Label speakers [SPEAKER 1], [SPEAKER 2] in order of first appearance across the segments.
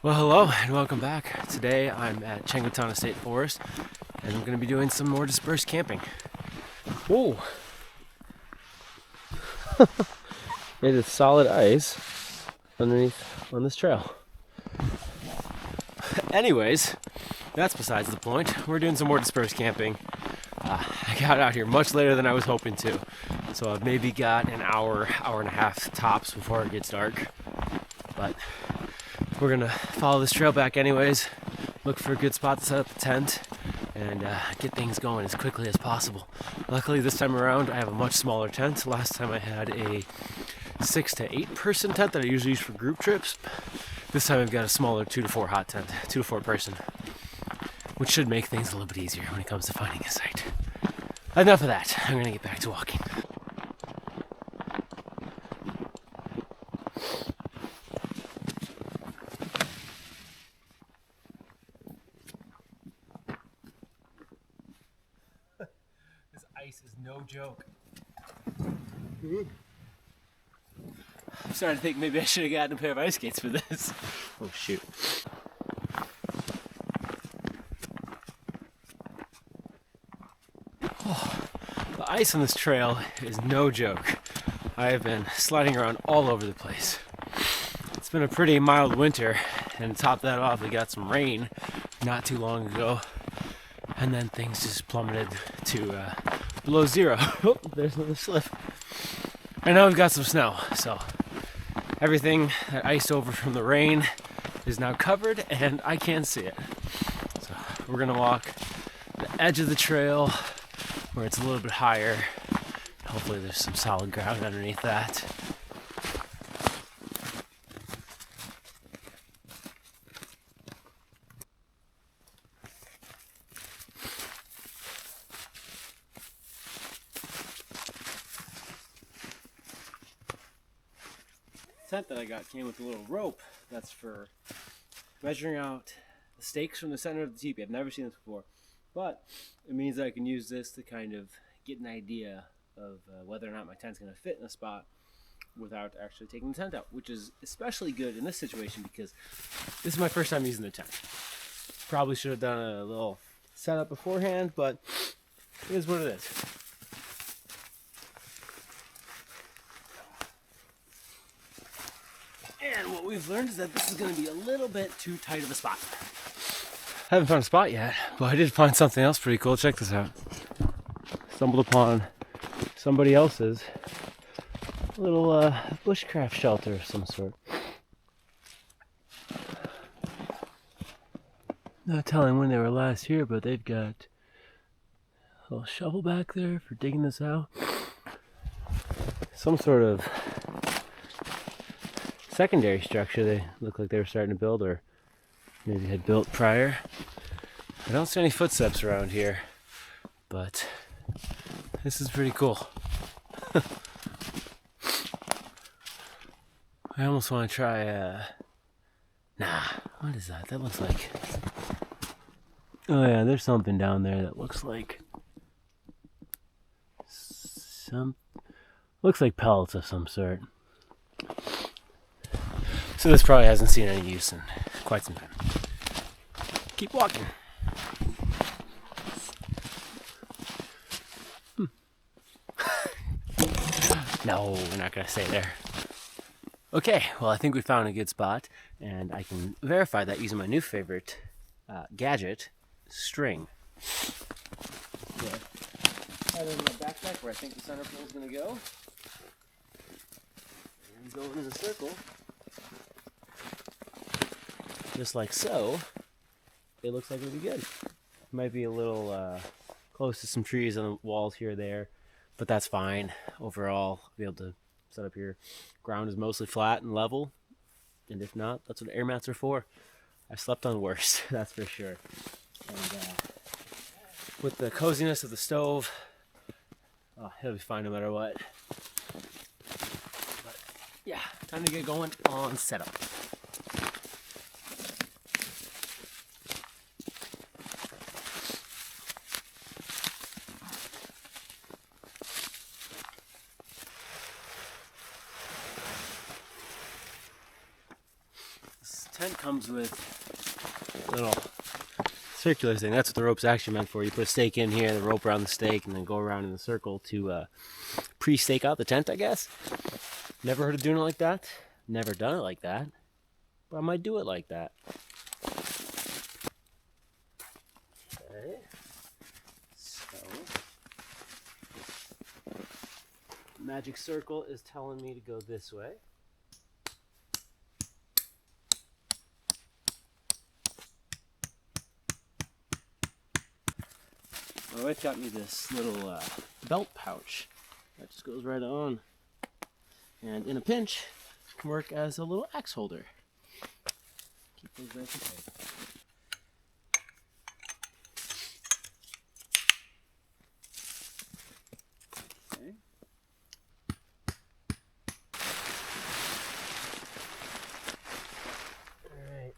[SPEAKER 1] Well, hello and welcome back. Today I'm at Chengotana State Forest and I'm going to be doing some more dispersed camping. Whoa! It is solid ice underneath on this trail. Anyways, that's besides the point. We're doing some more dispersed camping. I got out here much later than I was hoping to, so I've maybe got an hour and a half tops before it gets dark. But we're gonna follow this trail back anyways, look for a good spot to set up the tent, and get things going as quickly as possible. Luckily this time around I have a much smaller tent. Last time I had a 6 to 8 person tent that I usually use for group trips. This time I've got a smaller 2 to 4 hot tent, 2 to 4 person, which should make things a little bit easier when it comes to finding a site. Enough of that, I'm gonna get back to walking. This ice is no joke. I'm starting to think maybe I should have gotten a pair of ice skates for this. Oh shoot. Oh, the ice on this trail is no joke. I have been sliding around all over the place. It's been a pretty mild winter, and to top that off, we got some rain not too long ago, and then things just plummeted to below zero. Oh, there's another slip. And now we've got some snow, so everything that iced over from the rain is now covered and I can't see it. So we're gonna walk the edge of the trail where it's a little bit higher. Hopefully there's some solid ground underneath that. The tent that I got came with a little rope that's for measuring out the stakes from the center of the teepee. I've never seen this before, but it means that I can use this to kind of get an idea of whether or not my tent's going to fit in a spot without actually taking the tent out, which is especially good in this situation because this is my first time using the tent. Probably should have done a little setup beforehand, but it is what it is. And what we've learned is that this is going to be a little bit too tight of a spot. I haven't found a spot yet, but I did find something else pretty cool. Check this out. Stumbled upon somebody else's little bushcraft shelter of some sort. Not telling when they were last here, but they've got a little shovel back there for digging this out. Some sort of secondary structure they look like they were starting to build, or maybe had built prior. I don't see any footsteps around here, but this is pretty cool. I almost want to try what is that? That looks like, oh yeah, there's something down there that looks like looks like pellets of some sort. So this probably hasn't seen any use in quite some time. Keep walking. No, we're not gonna stay there. Okay, well I think we found a good spot, and I can verify that using my new favorite gadget, string. Okay. I have it in my backpack where I think the center pole is gonna go. And go in a circle. Just like so. It looks like it'll be good. Might be a little close to some trees on the walls here or there, but that's fine. Overall, I'll be able to set up here. Ground is mostly flat and level, and if not, that's what air mats are for. I've slept on worse, that's for sure. And with the coziness of the stove, it'll be fine no matter what. But yeah, time to get going on setup. tent comes with a little circular thing. That's what the rope's actually meant for. You put a stake in here, the rope around the stake, and then go around in the circle to pre-stake out the tent, I guess. Never heard of doing it like that. Never done it like that. But I might do it like that. Okay. So, magic circle is telling me to go this way. Oh, it got me this little belt pouch that just goes right on, and in a pinch can work as a little axe holder. Keep those nice and tight. Okay. All right.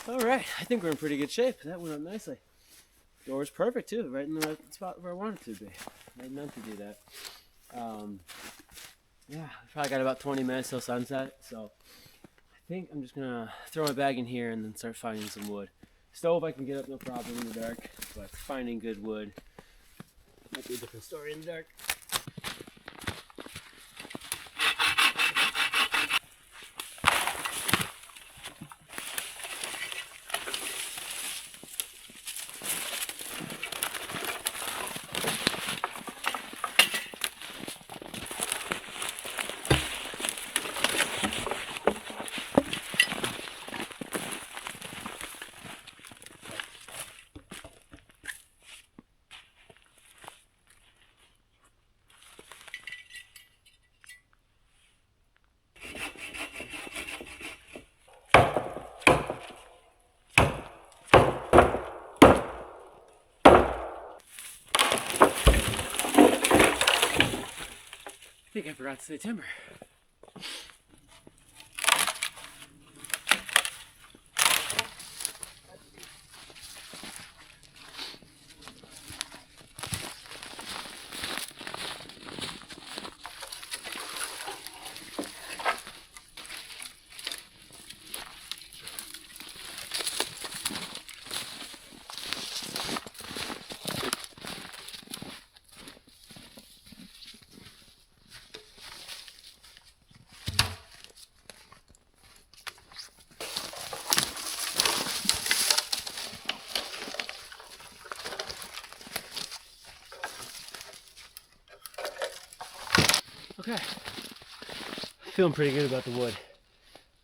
[SPEAKER 1] All right, I think we're in pretty good shape. That went up nicely. Door's perfect too, right in the right spot where I want it to be. I meant to do that. Yeah, probably got about 20 minutes till sunset, so I think I'm just gonna throw my bag in here and then start finding some wood. Stove I can get up no problem in the dark, but finding good wood might be a different story in the dark. I think I forgot to say timber. Okay, feeling pretty good about the wood.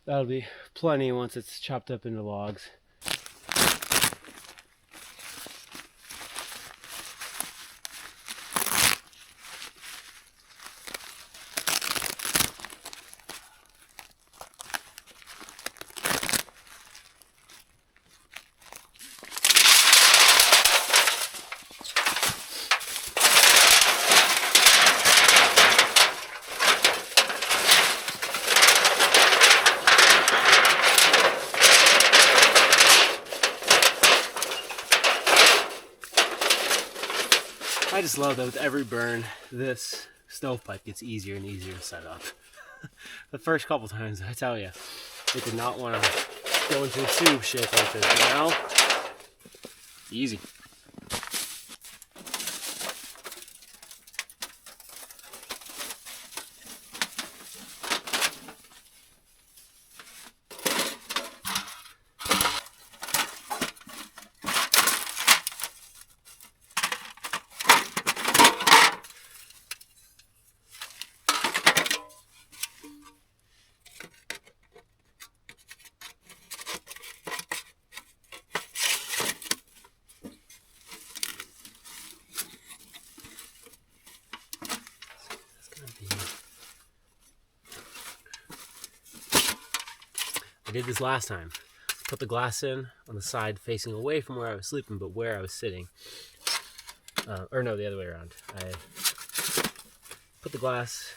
[SPEAKER 1] That'll be plenty once it's chopped up into logs. I just love that with every burn, this stovepipe gets easier and easier to set up. The first couple times, I tell you, I did not want to go into a tube shape like this, but now, easy. I did this last time. Put the glass in on the side facing away from where I was sleeping, but where I was sitting. Or no, the other way around. put the glass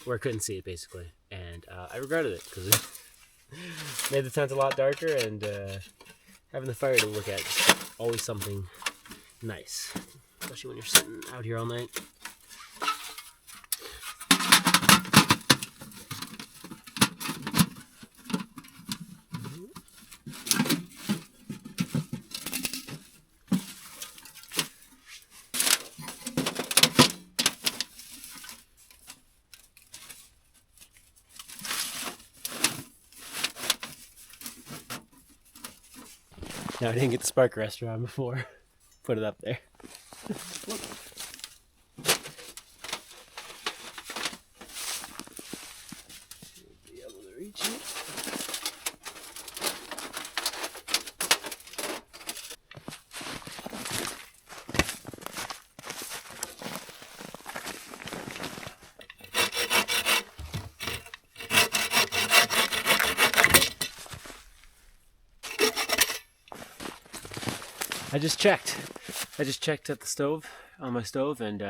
[SPEAKER 1] where I couldn't see it, basically. And I regretted it because it made the tent a lot darker, and having the fire to look at is always something nice, especially when you're sitting out here all night. Now, I didn't get the spark arrestor on before. Put it up there. Be able to reach it. I just checked at the stove, on my stove, and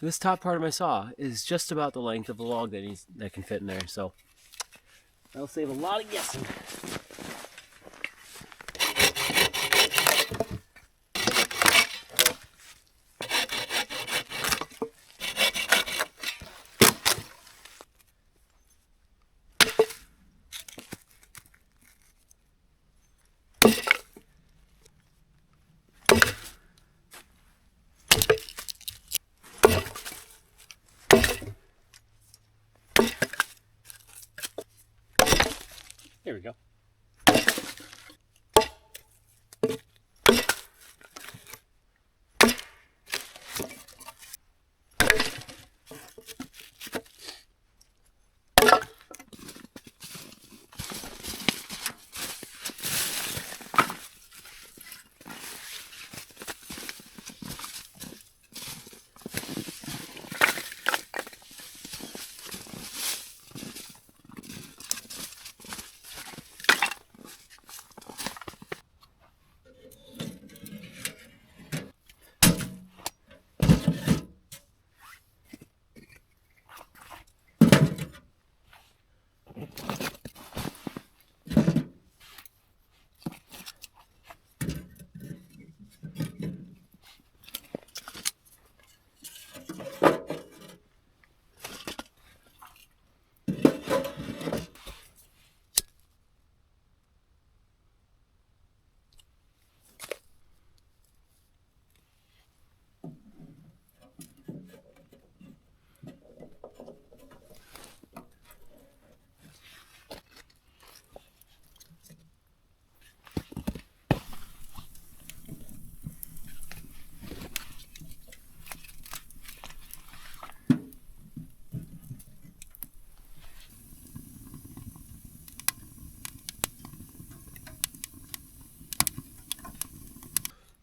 [SPEAKER 1] this top part of my saw is just about the length of the log that can fit in there, so that'll save a lot of guessing. There we go.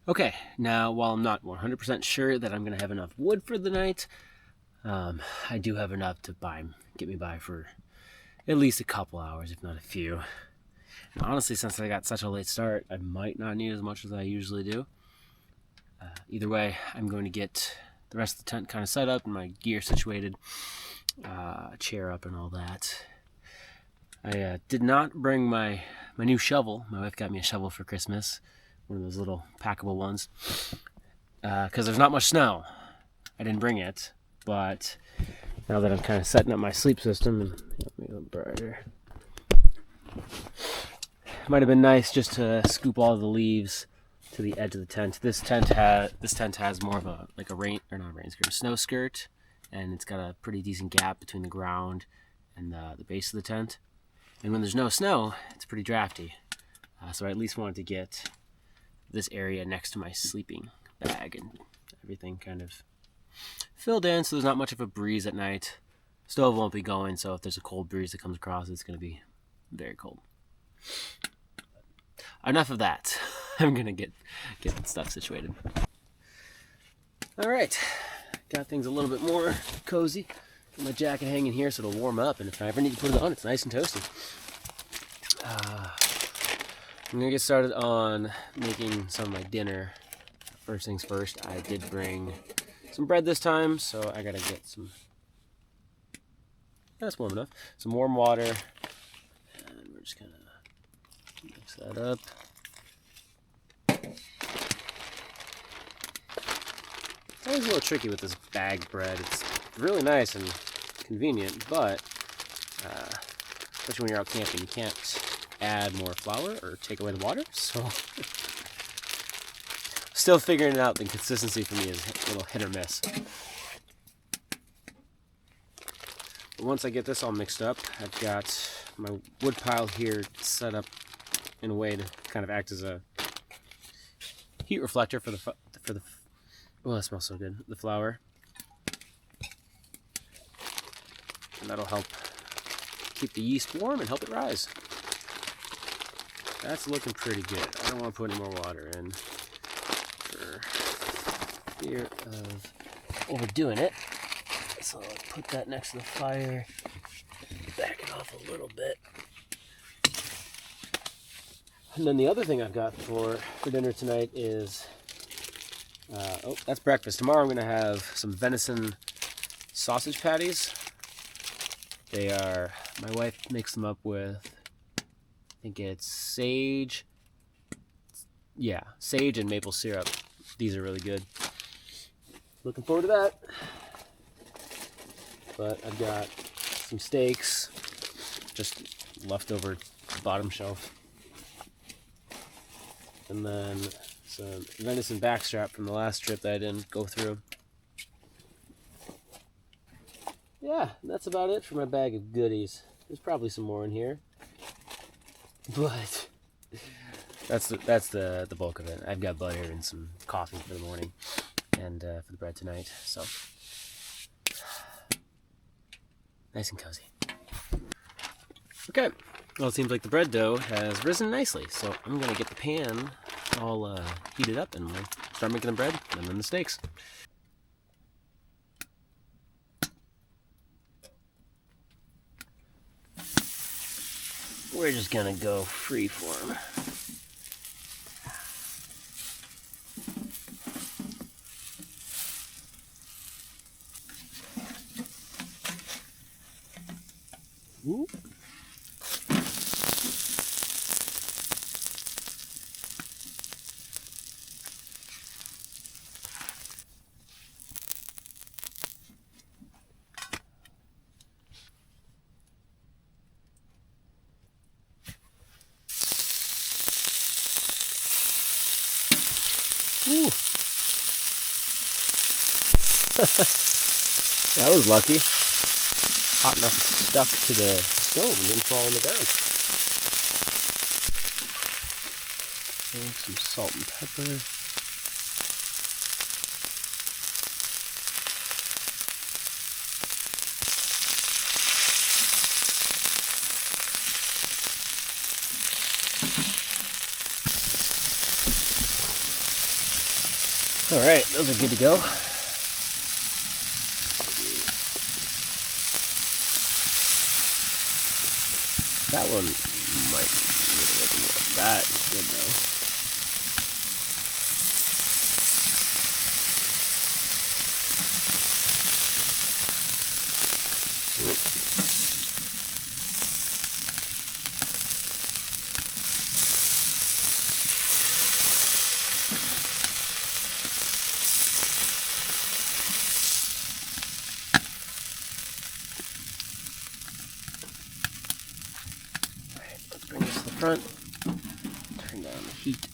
[SPEAKER 1] Okay, now while I'm not 100% sure that I'm going to have enough wood for the night, I do have enough to get me by for at least a couple hours, if not a few. And honestly, since I got such a late start, I might not need as much as I usually do. Either way, I'm going to get the rest of the tent kind of set up and my gear situated, chair up and all that. I did not bring my new shovel. My wife got me a shovel for Christmas. One of those little packable ones, because there's not much snow. I didn't bring it, but now that I'm kind of setting up my sleep system, and let me go brighter. Might have been nice just to scoop all the leaves to the edge of the tent. This tent has more of a snow skirt, and it's got a pretty decent gap between the ground and the base of the tent. And when there's no snow, it's pretty drafty. So I at least wanted to get this area next to my sleeping bag and everything kind of filled in, so there's not much of a breeze at night. Stove won't be going, so if there's a cold breeze that comes across, it's going to be very cold. Enough of that. I'm going to get stuff situated. All right, got things a little bit more cozy. Got my jacket hanging here so it'll warm up, and if I ever need to put it on, it's nice and toasty. I'm gonna get started on making some of my dinner. First things first, I did bring some bread this time, so I gotta get some. That's warm enough. Some warm water, and we're just gonna mix that up. It's always a little tricky with this bag bread. It's really nice and convenient, but especially when you're out camping, you can't add more flour or take away the water. So still figuring it out. The consistency for me is a little hit or miss. But once I get this all mixed up, I've got my wood pile here set up in a way to kind of act as a heat reflector for the oh, that smells so good, the flour. And that'll help keep the yeast warm and help it rise. That's looking pretty good. I don't want to put any more water in for fear of overdoing it. So I'll put that next to the fire, back it off a little bit. And then the other thing I've got for dinner tonight is, oh, that's breakfast. Tomorrow I'm going to have some venison sausage patties. They are, my wife makes them up with, I think it's sage. Yeah, sage and maple syrup. These are really good. Looking forward to that. But I've got some steaks, just leftover bottom shelf. And then some venison backstrap from the last trip that I didn't go through. Yeah, that's about it for my bag of goodies. There's probably some more in here, but that's the bulk of it. I've got butter and some coffee for the morning, and for the bread tonight. So nice and cozy. Okay, well, it seems like the bread dough has risen nicely, so I'm gonna get the pan all heated up and we'll start making the bread and then the steaks. We're just gonna go freeform. Ooh. Ooh. That was lucky. Hot enough it stuck to the stove and didn't fall on the ground. Some salt and pepper. All right, those are good to go. That one might need a little more of that. It's good though. Bring this to the front, turn down the heat.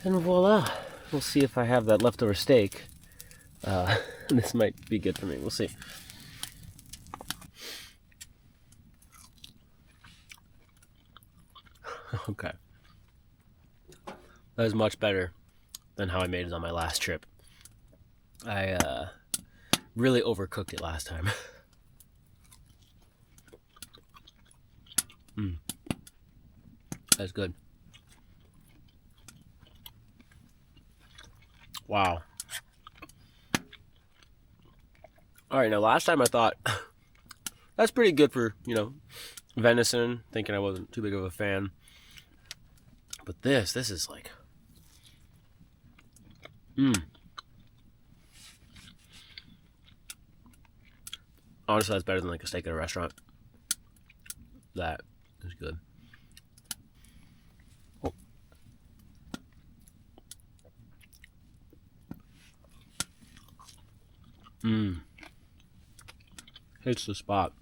[SPEAKER 1] And voila, we'll see if I have that leftover steak. This might be good for me, we'll see. Okay. That is much better than how I made it on my last trip. I really overcooked it last time. That's good. Wow. Alright, now last time I thought that's pretty good for, venison, thinking I wasn't too big of a fan. But this is like, honestly, that's better than like a steak at a restaurant. That is good. Oh. Hits the spot.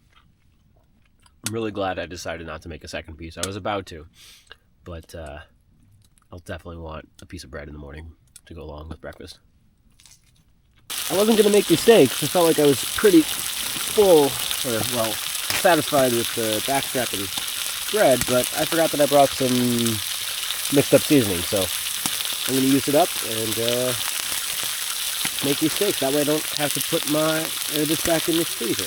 [SPEAKER 1] I'm really glad I decided not to make a second piece. I was about to, but I'll definitely want a piece of bread in the morning to go along with breakfast. I wasn't going to make these steaks. I felt like I was pretty full, or well, satisfied with the backstrap and bread, but I forgot that I brought some mixed up seasoning, so I'm going to use it up and make these steaks. That way I don't have to put this back in the freezer.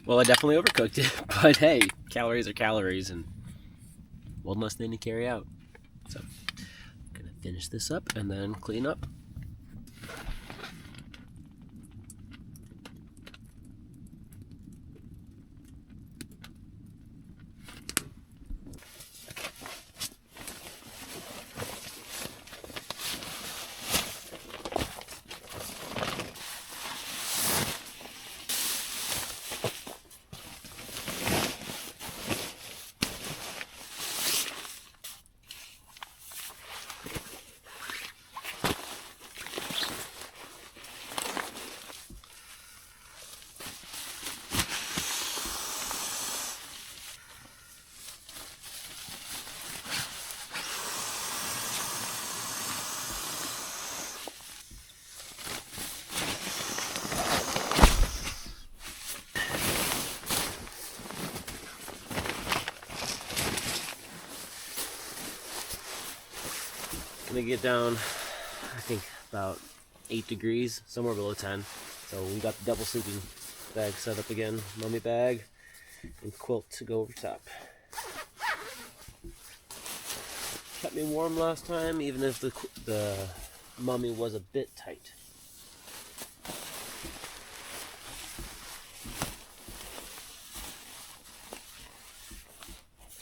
[SPEAKER 1] Well, I definitely overcooked it, but hey, calories are calories, and one less thing to carry out. So, I'm gonna finish this up and then clean up. Gonna get down, I think, about 8 degrees, somewhere below 10. So we got the double sleeping bag set up again, mummy bag and quilt to go over top. Kept me warm last time, even if the mummy was a bit tight.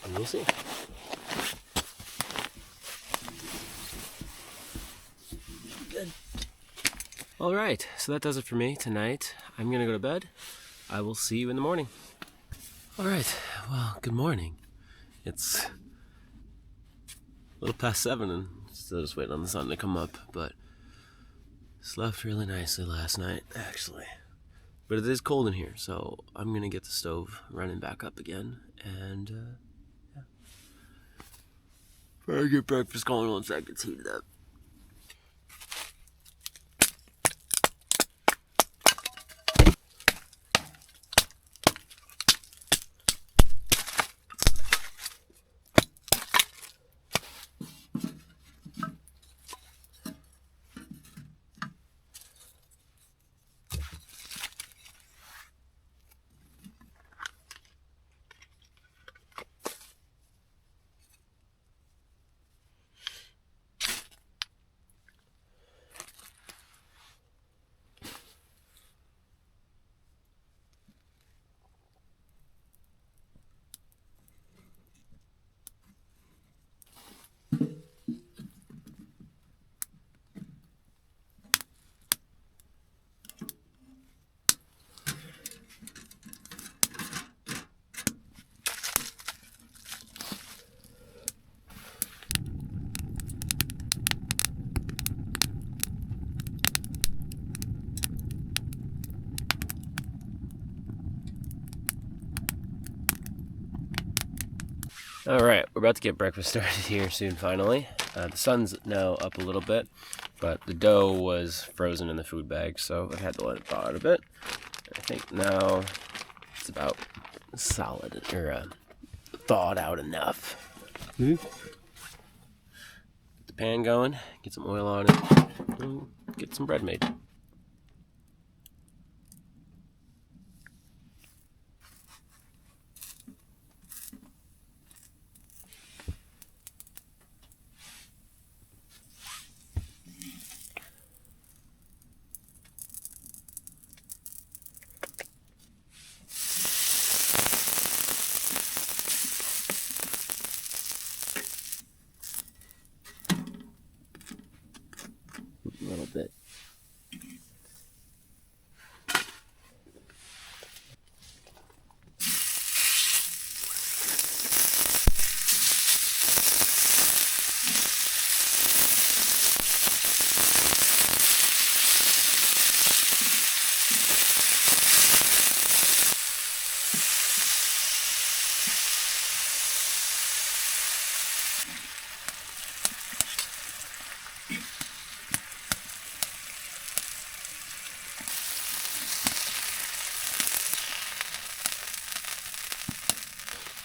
[SPEAKER 1] And we'll see. Good. All right, so that does it for me tonight. I'm gonna go to bed. I will see you in the morning. All right, well, good morning. It's a little past 7 and still just waiting on the sun to come up, but slept really nicely last night, actually. But it is cold in here, so I'm gonna get the stove running back up again, and yeah. Better get breakfast going once that gets heated up. All right, we're about to get breakfast started here soon, finally. The sun's now up a little bit, but the dough was frozen in the food bag, so I've had to let it thaw out a bit. I think now it's about solid, or thawed out enough. Get the pan going, get some oil on it, and get some bread made.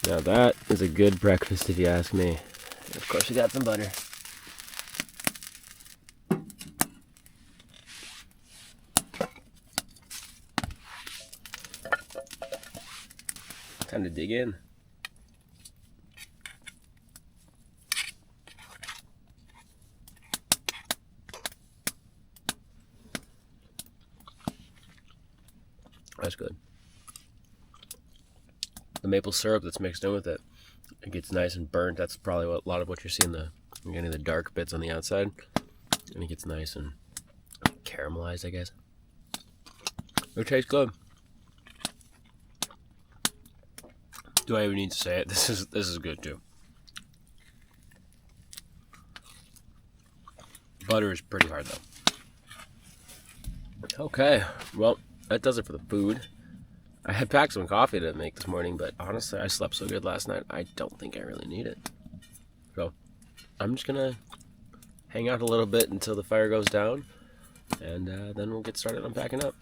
[SPEAKER 1] Now that is a good breakfast if you ask me. And of course we got some butter. Time to dig in. That's good. The maple syrup that's mixed in with it, it gets nice and burnt. That's probably what, a lot of what you're seeing, you're getting the dark bits on the outside, and it gets nice and caramelized, I guess. It tastes good. Do I even need to say it? This is good too. Butter is pretty hard though. Okay, well, that does it for the food. I had packed some coffee to make this morning, but honestly, I slept so good last night, I don't think I really need it. So, I'm just gonna hang out a little bit until the fire goes down, and then we'll get started unpacking up.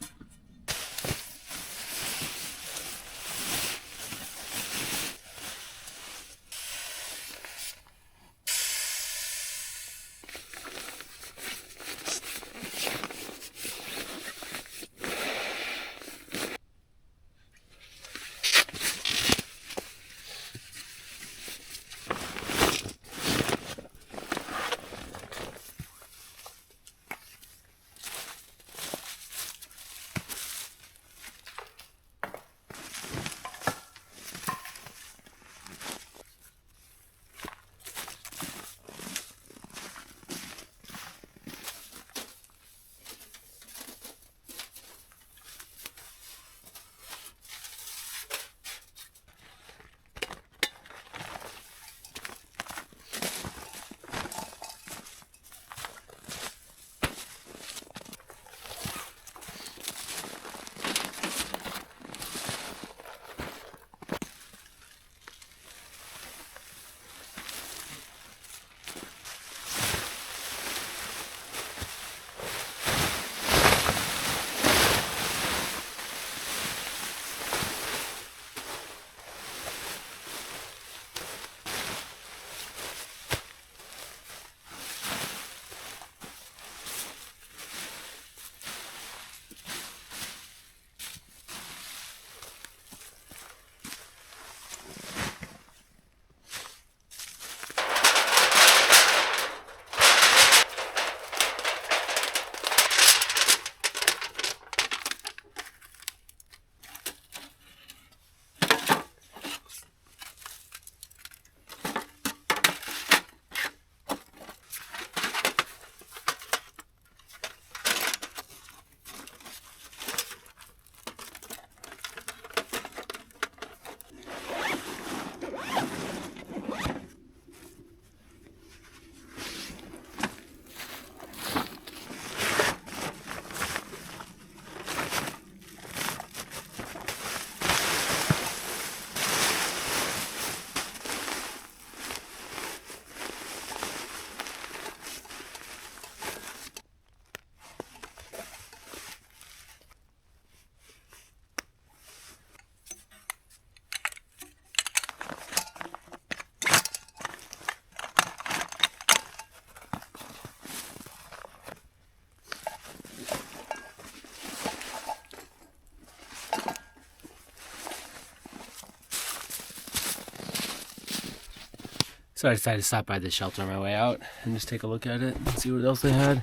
[SPEAKER 1] So I decided to stop by this shelter on my way out and just take a look at it and see what else they had.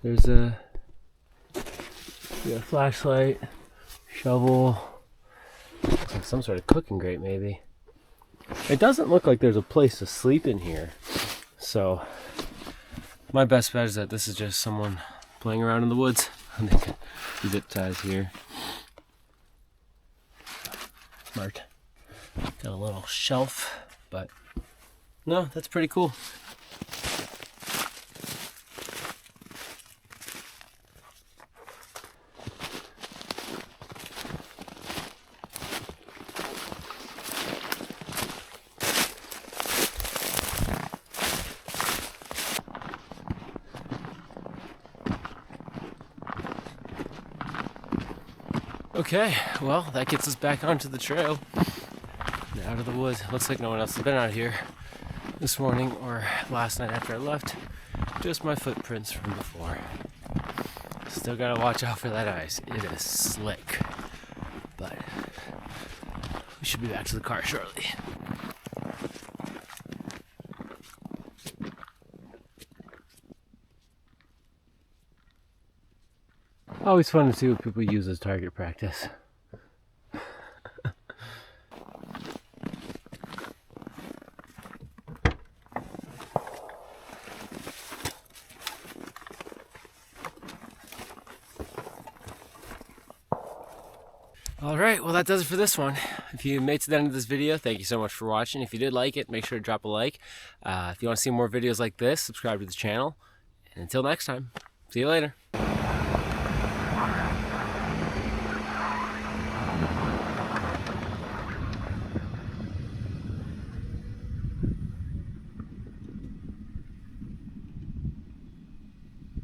[SPEAKER 1] There's a flashlight, shovel, looks like some sort of cooking grate maybe. It doesn't look like there's a place to sleep in here. So my best bet is that this is just someone playing around in the woods. And they got zip ties here. Smart. Got a little shelf, but no, that's pretty cool. Okay, well, that gets us back onto the trail. Out of the woods. Looks like no one else has been out here this morning or last night after I left. Just my footprints from before. Still gotta watch out for that ice. It is slick. But we should be back to the car shortly. Always fun to see what people use as target practice. Alright, well that does it for this one. If you made it to the end of this video, thank you so much for watching. If you did like it, make sure to drop a like. If you want to see more videos like this, subscribe to the channel. And until next time, see you later.